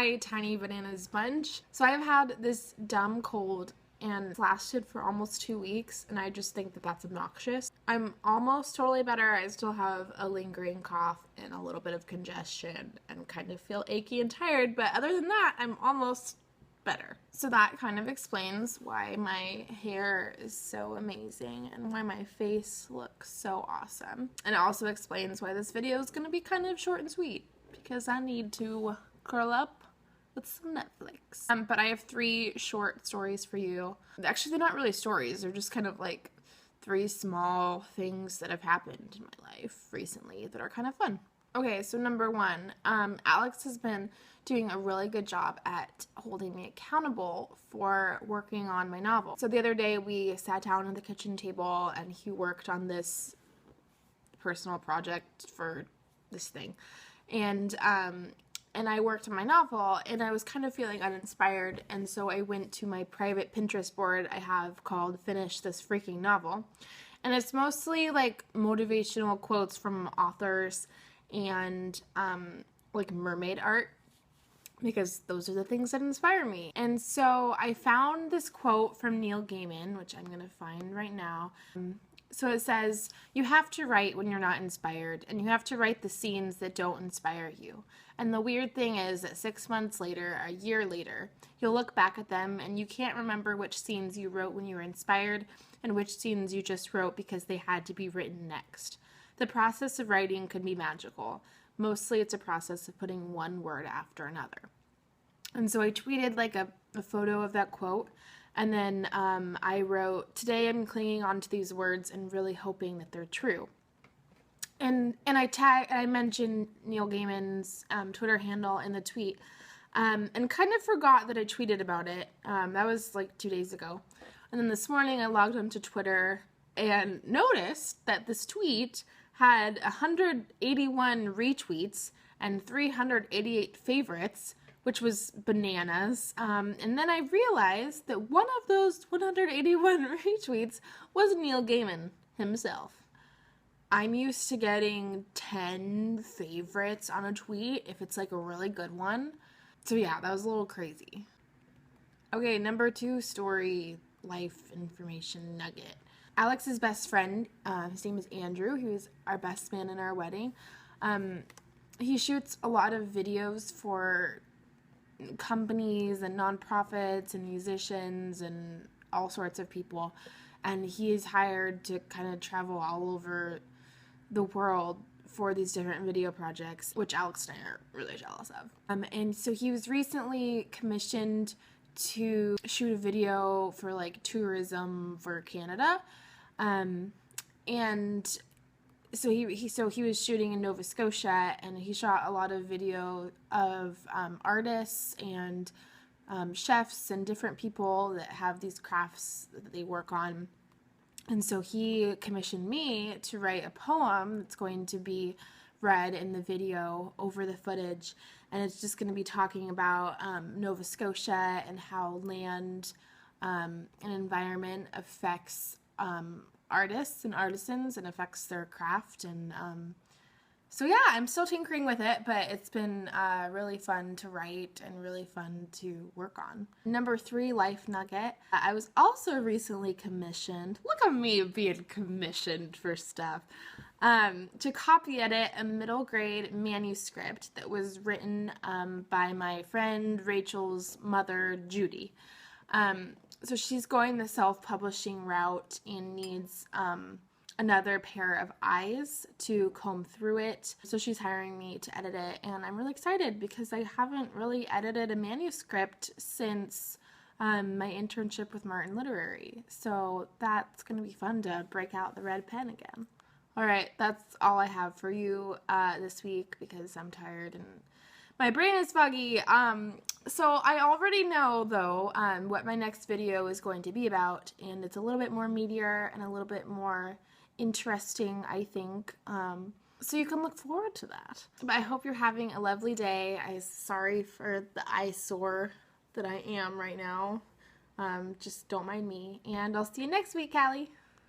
my Tiny Bananas bunch. So I've had this dumb cold and it's lasted for almost 2 weeks, and I just think that that's obnoxious. I'm almost totally better. I still have a lingering cough and a little bit of congestion and kind of feel achy and tired, but other than that, I'm almost better. So that kind of explains why my hair is so amazing and why my face looks so awesome. And it also explains why this video is going to be kind of short and sweet, because I need to curl up with some Netflix. But I have 3 short stories for you. Actually, they're not really stories. They're just kind of like 3 small things that have happened in my life recently that are kind of fun. Okay, so number 1, Alex has been doing a really good job at holding me accountable for working on my novel. So the other day we sat down at the kitchen table and he worked on this personal project for this thing. And I worked on my novel, and I was kind of feeling uninspired, and so I went to my private Pinterest board I have called Finish This Freaking Novel. And it's mostly like motivational quotes from authors and like mermaid art, because those are the things that inspire me. And so I found this quote from Neil Gaiman, which I'm going to find right now. So it says, "You have to write when you're not inspired, and you have to write the scenes that don't inspire you. And the weird thing is that 6 months later, a year later, you'll look back at them and you can't remember which scenes you wrote when you were inspired and which scenes you just wrote because they had to be written next. The process of writing can be magical. Mostly it's a process of putting one word after another." And so I tweeted like a photo of that quote. And then I wrote, "Today I'm clinging onto these words and really hoping that they're true." And I mentioned Neil Gaiman's Twitter handle in the tweet, and kind of forgot that I tweeted about it. That was like 2 days ago. And then this morning I logged onto Twitter and noticed that this tweet had 181 retweets and 388 favorites, which was bananas. And then I realized that one of those 181 retweets was Neil Gaiman himself. I'm used to getting 10 favorites on a tweet if it's like a really good one. So yeah, that was a little crazy. Okay, number 2 story, life information nugget. Alex's best friend, his name is Andrew. He was our best man in our wedding. He shoots a lot of videos for companies and nonprofits and musicians and all sorts of people. And he is hired to kind of travel all over the world for these different video projects, which Alex and I are really jealous of. And so he was recently commissioned to shoot a video for like tourism for Canada. And so he was shooting in Nova Scotia, and he shot a lot of video of artists and chefs and different people that have these crafts that they work on. And so he commissioned me to write a poem that's going to be read in the video over the footage. And it's just going to be talking about Nova Scotia and how land and environment affects artists and artisans and affects their craft. And so yeah, I'm still tinkering with it, but it's been really fun to write and really fun to work on. Number 3, life nugget. I was also recently commissioned, look at me being commissioned for stuff, to copy edit a middle grade manuscript that was written by my friend Rachel's mother, Judy. So she's going the self-publishing route and needs another pair of eyes to comb through it. So she's hiring me to edit it, and I'm really excited because I haven't really edited a manuscript since my internship with Martin Literary. So that's going to be fun to break out the red pen again. All right, that's all I have for you this week because I'm tired and my brain is foggy. So I already know, though, what my next video is going to be about, and it's a little bit more meatier and a little bit more interesting, I think. So you can look forward to that. But I hope you're having a lovely day. I'm sorry for the eyesore that I am right now. Just don't mind me. And I'll see you next week, Callie.